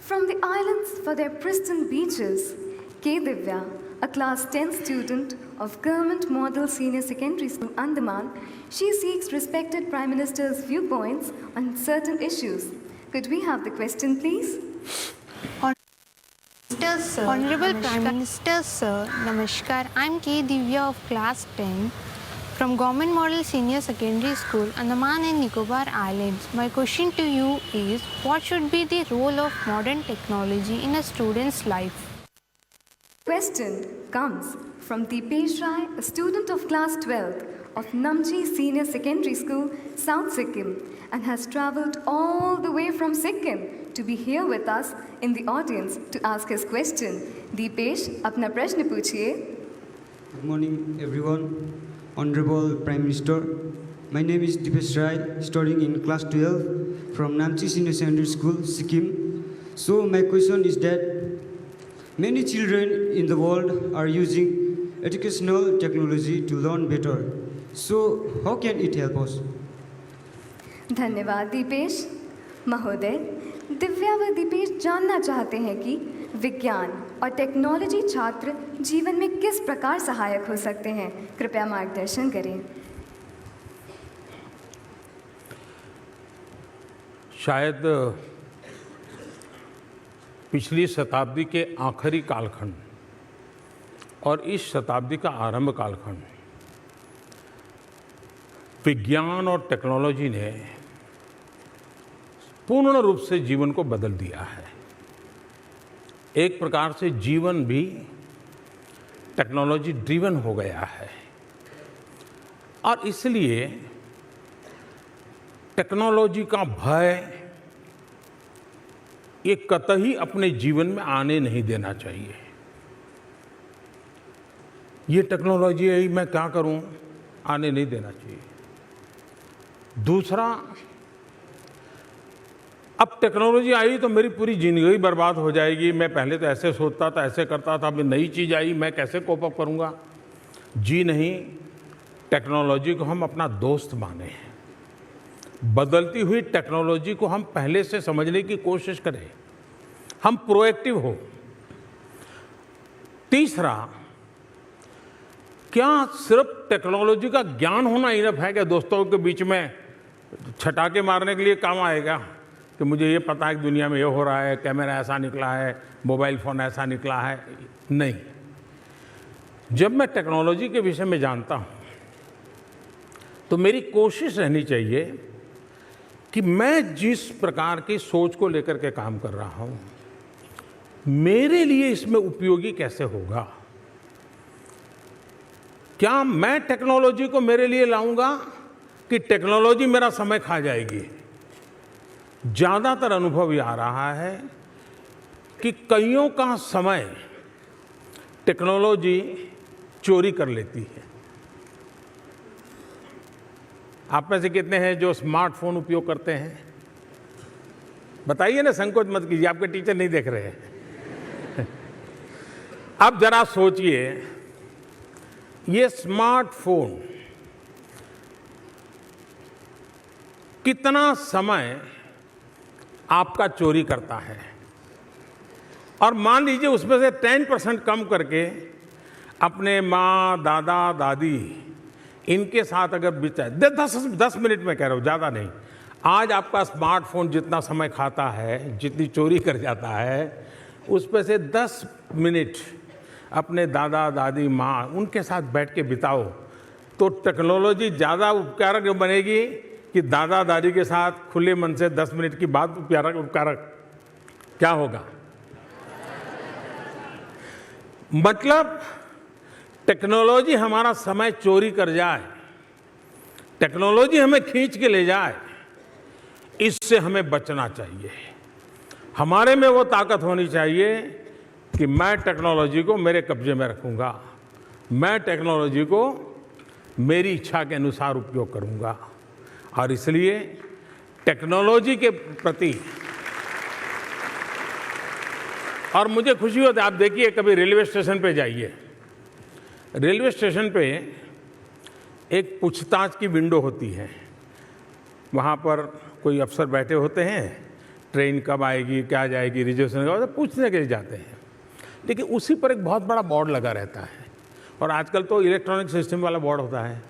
From the islands for their pristine beaches, K. Divya, a class 10 student of Government Model Senior Secondary School, Andaman, she seeks respected Prime Minister's viewpoints on certain issues. Could we have the question, please? Honorable Prime Minister, sir, Namaskar. I'm K. Divya of class 10 from Government Model Senior Secondary School, Andaman and Nicobar Islands. My question to you is, what should be the role of modern technology in a student's life? Question comes from Deepesh Rai, a student of class 12 of Namchi Senior Secondary School, South Sikkim, and has travelled all the way from Sikkim to be here with us in the audience to ask his question. Deepesh, अपना प्रश्न पूछिए. Good morning, everyone. Honorable Prime Minister, my name is Deepesh Rai, studying in class 12 from Namchi Senior Secondary School, Sikkim. So my question is that many children in the world are using educational technology to learn better. So how can it help us? धन्यवाद दीपेश महोदय. दिव्या व दीपेश जानना चाहते हैं कि विज्ञान और technology छात्र जीवन में किस प्रकार सहायक हो सकते हैं. कृपया मार्गदर्शन करें. शायद पिछली शताब्दी के आखिरी कालखंड और इस शताब्दी का आरंभ कालखंड विज्ञान और टेक्नोलॉजी ने पूर्ण रूप से जीवन को बदल दिया है. एक प्रकार से जीवन भी टेक्नोलॉजी ड्रिवन हो गया है और इसलिए टेक्नोलॉजी का भय ये कतई अपने जीवन में आने नहीं देना चाहिए. ये टेक्नोलॉजी है, मैं क्या करूं, आने नहीं देना चाहिए. दूसरा, अब टेक्नोलॉजी आई तो मेरी पूरी जिंदगी बर्बाद हो जाएगी. मैं पहले तो ऐसे सोचता था, ऐसे करता था, अब नई चीज़ आई, मैं कैसे कोप अप करूँगा. जी नहीं, टेक्नोलॉजी को हम अपना दोस्त माने. बदलती हुई टेक्नोलॉजी को हम पहले से समझने की कोशिश करें, हम प्रोएक्टिव हो. तीसरा, क्या सिर्फ टेक्नोलॉजी का ज्ञान होना इनफ है? क्या दोस्तों के बीच में छटाके मारने के लिए काम आएगा कि मुझे ये पता है कि दुनिया में ये हो रहा है, कैमरा ऐसा निकला है, मोबाइल फ़ोन ऐसा निकला है? नहीं. जब मैं टेक्नोलॉजी के विषय में जानता हूँ तो मेरी कोशिश रहनी चाहिए कि मैं जिस प्रकार की सोच को लेकर के काम कर रहा हूँ, मेरे लिए इसमें उपयोगी कैसे होगा. क्या मैं टेक्नोलॉजी को मेरे लिए लाऊंगा कि टेक्नोलॉजी मेरा समय खा जाएगी. ज़्यादातर अनुभव ये आ रहा है कि कईयों का समय टेक्नोलॉजी चोरी कर लेती है. आप में से कितने हैं जो स्मार्टफोन उपयोग करते हैं? बताइए ना, संकोच मत कीजिए, आपके टीचर नहीं देख रहे हैं. अब जरा सोचिए, ये स्मार्टफोन कितना समय आपका चोरी करता है. और मान लीजिए उसमें से 10% कम करके अपने माँ, दादा, दादी इनके साथ अगर बिताए 10 मिनट में कह रहा हूँ, ज़्यादा नहीं. आज आपका स्मार्टफोन जितना समय खाता है, जितनी चोरी कर जाता है, उस पर से 10 मिनट अपने दादा, दादी, माँ उनके साथ बैठ के बिताओ तो टेक्नोलॉजी ज़्यादा उपकारक बनेगी कि दादा, दादी के साथ खुले मन से 10 मिनट की बात उपकारक. क्या होगा? मतलब टेक्नोलॉजी हमारा समय चोरी कर जाए, टेक्नोलॉजी हमें खींच के ले जाए, इससे हमें बचना चाहिए. हमारे में वो ताकत होनी चाहिए कि मैं टेक्नोलॉजी को मेरे कब्जे में रखूंगा, मैं टेक्नोलॉजी को मेरी इच्छा के अनुसार उपयोग करूंगा. और इसलिए टेक्नोलॉजी के प्रति, और मुझे खुशी होती है, आप देखिए कभी रेलवे स्टेशन पे जाइए, रेलवे स्टेशन पे एक पूछताछ की विंडो होती है. वहाँ पर कोई अफसर बैठे होते हैं, ट्रेन कब आएगी, क्या जाएगी, रिजर्वेशन का तो पूछने के लिए जाते हैं। लेकिन उसी पर एक बहुत बड़ा बोर्ड लगा रहता है, और आजकल तो इलेक्ट्रॉनिक सिस्टम वाला बोर्ड होता है,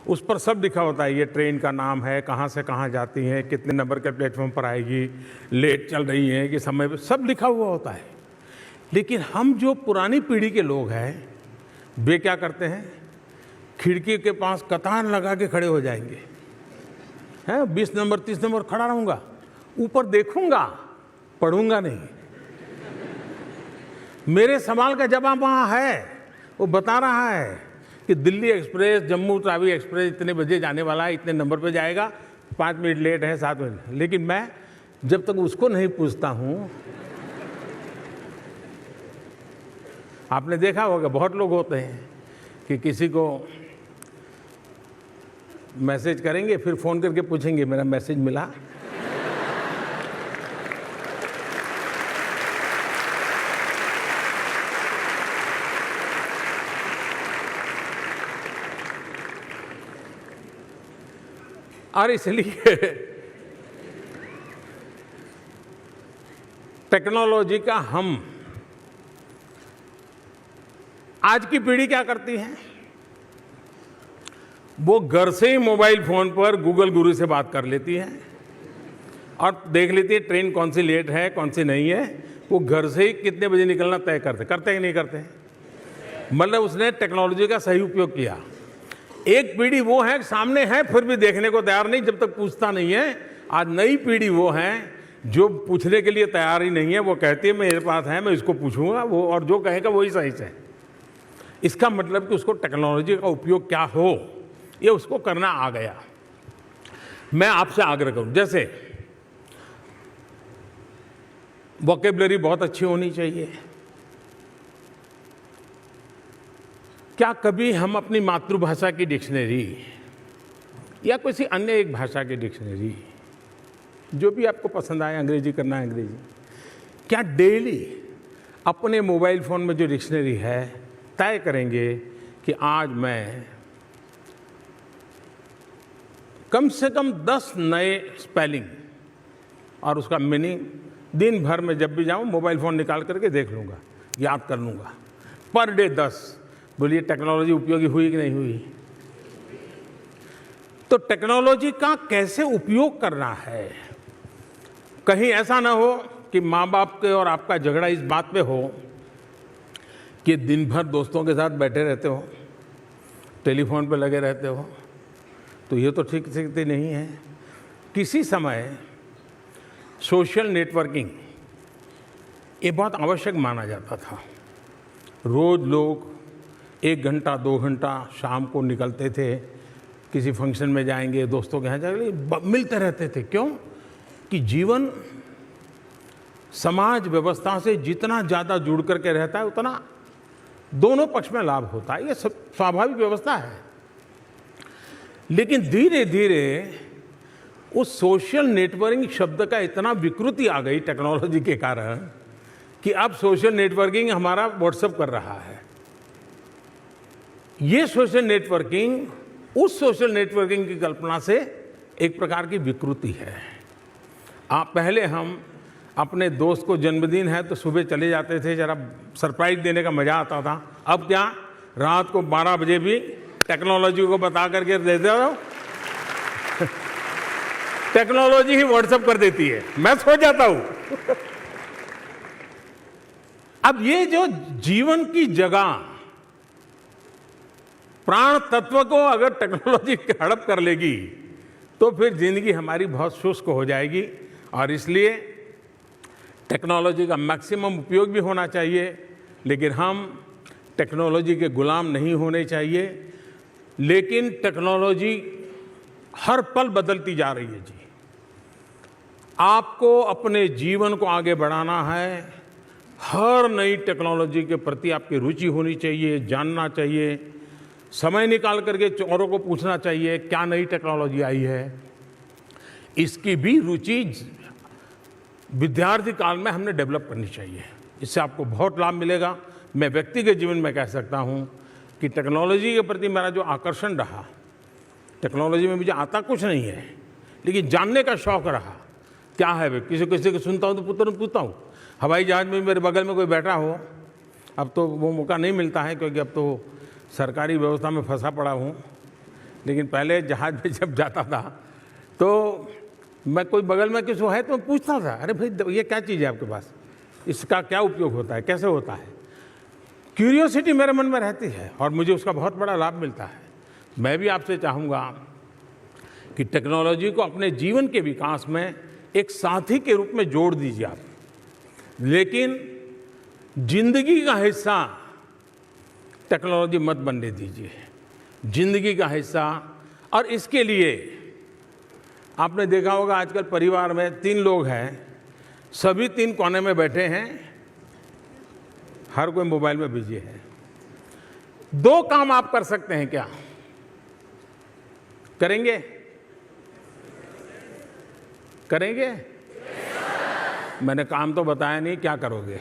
उस पर सब लिखा होता है, ये ट्रेन का नाम है, कहाँ से कहाँ जाती है, कितने नंबर के प्लेटफॉर्म पर आएगी, लेट चल रही है कि समय पर, सब लिखा हुआ होता है। लेकिन हम जो पुरानी पीढ़ी के लोग हैं वे क्या करते हैं, खिड़की के पास कतार लगा के खड़े हो जाएंगे, हैं 20 नंबर 30 नंबर खड़ा रहूँगा, ऊपर देखूंगा, पढ़ूंगा नहीं। मेरे सवाल का जवाब वहाँ है, वो बता रहा है कि दिल्ली एक्सप्रेस, जम्मू तावी एक्सप्रेस इतने बजे जाने वाला है, इतने नंबर पे जाएगा, 5 मिनट लेट है, 7 मिनट। लेकिन मैं जब तक उसको नहीं पूछता हूँ, आपने देखा होगा बहुत लोग होते हैं कि किसी को मैसेज करेंगे, फिर फ़ोन करके पूछेंगे मेरा मैसेज मिला। और इसलिए टेक्नोलॉजी का हम, आज की पीढ़ी क्या करती है, वो घर से ही मोबाइल फ़ोन पर गूगल गुरु से बात कर लेती है और देख लेती है ट्रेन कौन सी लेट है, कौन सी नहीं है। वो घर से ही कितने बजे निकलना तय करते कि नहीं करते, मतलब उसने टेक्नोलॉजी का सही उपयोग किया। एक पीढ़ी वो है सामने है फिर भी देखने को तैयार नहीं, जब तक पूछता नहीं है। आज नई पीढ़ी वो है जो पूछने के लिए तैयार ही नहीं है, वो कहती है मेरे पास है, मैं इसको पूछूंगा, वो और जो कहेगा वही सही से। इसका मतलब कि उसको टेक्नोलॉजी का उपयोग क्या हो ये उसको करना आ गया। मैं आपसे आग्रह करूं, जैसे वोकेबलरी बहुत अच्छी होनी चाहिए। क्या कभी हम अपनी मातृभाषा की डिक्शनरी या किसी अन्य एक भाषा की डिक्शनरी, जो भी आपको पसंद आए, अंग्रेजी करना है अंग्रेजी, क्या डेली अपने मोबाइल फ़ोन में जो डिक्शनरी है तय करेंगे कि आज मैं कम से कम 10 नए स्पेलिंग और उसका मीनिंग दिन भर में जब भी जाऊं मोबाइल फ़ोन निकाल करके देख लूँगा, याद कर लूँगा, पर डे 10। बोलिए टेक्नोलॉजी उपयोगी हुई कि नहीं हुई? तो टेक्नोलॉजी का कैसे उपयोग करना है, कहीं ऐसा ना हो कि माँ बाप के और आपका झगड़ा इस बात पे हो कि दिन भर दोस्तों के साथ बैठे रहते हो, टेलीफोन पे लगे रहते हो, तो ये तो ठीक स्थिति नहीं है। किसी समय सोशल नेटवर्किंग ये बहुत आवश्यक माना जाता था। रोज़ लोग 1 घंटा 2 घंटा शाम को निकलते थे, किसी फंक्शन में जाएंगे, दोस्तों के यहाँ जाएंगे, मिलते रहते थे। क्यों? कि जीवन समाज व्यवस्था से जितना ज़्यादा जुड़ करके रहता है उतना दोनों पक्ष में लाभ होता है, ये स्वाभाविक व्यवस्था है। लेकिन धीरे धीरे उस सोशल नेटवर्किंग शब्द का इतना विकृति आ गई टेक्नोलॉजी के कारण कि अब सोशल नेटवर्किंग हमारा व्हाट्सएप कर रहा है। ये सोशल नेटवर्किंग उस सोशल नेटवर्किंग की कल्पना से एक प्रकार की विकृति है। पहले हम अपने दोस्त को जन्मदिन है तो सुबह चले जाते थे, जरा सरप्राइज देने का मजा आता था। अब क्या, रात को 12 बजे भी टेक्नोलॉजी को बता करके दे दो, टेक्नोलॉजी ही व्हाट्सएप कर देती है, मैं सो जाता हूं। अब ये जो जीवन की जगह प्राण तत्व को अगर टेक्नोलॉजी हड़प कर लेगी तो फिर जिंदगी हमारी बहुत शुष्क हो जाएगी। और इसलिए टेक्नोलॉजी का मैक्सिमम उपयोग भी होना चाहिए, लेकिन हम टेक्नोलॉजी के गुलाम नहीं होने चाहिए। लेकिन टेक्नोलॉजी हर पल बदलती जा रही है जी। आपको अपने जीवन को आगे बढ़ाना है, हर नई टेक्नोलॉजी के प्रति आपकी रुचि होनी चाहिए, जानना चाहिए, समय निकाल करके औरों को पूछना चाहिए क्या नई टेक्नोलॉजी आई है। इसकी भी रुचि विद्यार्थी काल में हमने डेवलप करनी चाहिए, इससे आपको बहुत लाभ मिलेगा। मैं व्यक्तिगत जीवन में कह सकता हूँ कि टेक्नोलॉजी के प्रति मेरा जो आकर्षण रहा, टेक्नोलॉजी में मुझे आता कुछ नहीं है लेकिन जानने का शौक़ रहा क्या है वे, किसी किसी को सुनता हूँ तो तुरंत पूछता हूँ। हवाई जहाज़ में मेरे बगल में कोई बैठा हो, अब तो वो मौका नहीं मिलता है क्योंकि अब तो सरकारी व्यवस्था में फंसा पड़ा हूँ, लेकिन पहले जहाज़ में जब जाता था तो मैं कोई बगल में किसी है तो मैं पूछता था, अरे भाई ये क्या चीज़ है आपके पास, इसका क्या उपयोग होता है, कैसे होता है। क्यूरियोसिटी मेरे मन में रहती है और मुझे उसका बहुत बड़ा लाभ मिलता है। मैं भी आपसे चाहूँगा कि टेक्नोलॉजी को अपने जीवन के विकास में एक साथी के रूप में जोड़ दीजिए आप, लेकिन जिंदगी का हिस्सा टेक्नोलॉजी मत बनने दीजिए, जिंदगी का हिस्सा। और इसके लिए आपने देखा होगा आजकल परिवार में 3 लोग हैं, सभी 3 कोने में बैठे हैं, हर कोई मोबाइल में बिजी है। 2 काम आप कर सकते हैं, क्या करेंगे? करेंगे? मैंने काम तो बताया नहीं, क्या करोगे?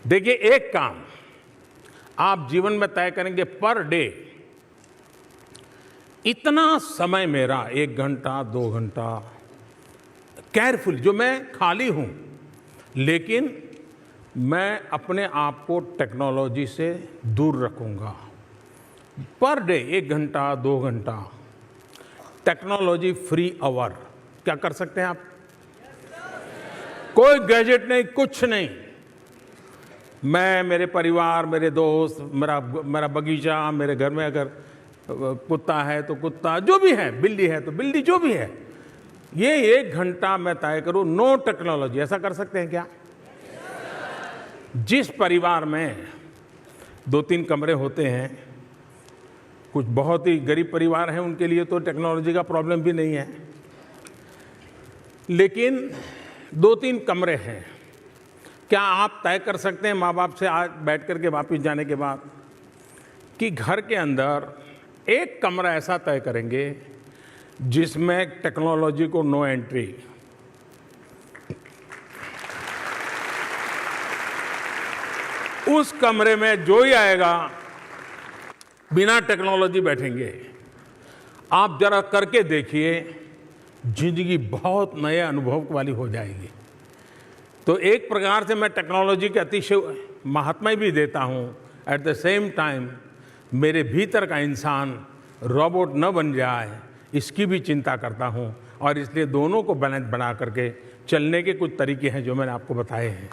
देखिए, एक काम आप जीवन में तय करेंगे, पर डे इतना समय मेरा 1 घंटा 2 घंटा केयरफुल, जो मैं खाली हूं, लेकिन मैं अपने आप को टेक्नोलॉजी से दूर रखूंगा। पर डे 1 घंटा 2 घंटा टेक्नोलॉजी फ्री आवर। क्या कर सकते हैं आप? कोई गैजेट नहीं, कुछ नहीं। मैं, मेरे परिवार, मेरे दोस्त, मेरा बगीचा, मेरे घर में अगर कुत्ता है तो कुत्ता, जो भी है, बिल्ली है तो बिल्ली, जो भी है, ये 1 घंटा मैं तय करूं नो टेक्नोलॉजी। ऐसा कर सकते हैं क्या? जिस परिवार में 2-3 कमरे होते हैं, कुछ बहुत ही गरीब परिवार हैं, उनके लिए तो टेक्नोलॉजी का प्रॉब्लम भी नहीं है, लेकिन 2-3 कमरे हैं, क्या आप तय कर सकते हैं माँ बाप से आज बैठ करके वापस जाने के बाद कि घर के अंदर 1 कमरा ऐसा तय करेंगे जिसमें टेक्नोलॉजी को नो एंट्री। उस कमरे में जो ही आएगा बिना टेक्नोलॉजी बैठेंगे। आप जरा करके देखिए, जिंदगी बहुत नए अनुभव वाली हो जाएगी। तो एक प्रकार से मैं टेक्नोलॉजी के अतिशय महात्मा भी देता हूं, एट द सेम टाइम मेरे भीतर का इंसान रोबोट न बन जाए, इसकी भी चिंता करता हूं। और इसलिए दोनों को बैलेंस बना करके चलने के कुछ तरीके हैं जो मैंने आपको बताए हैं।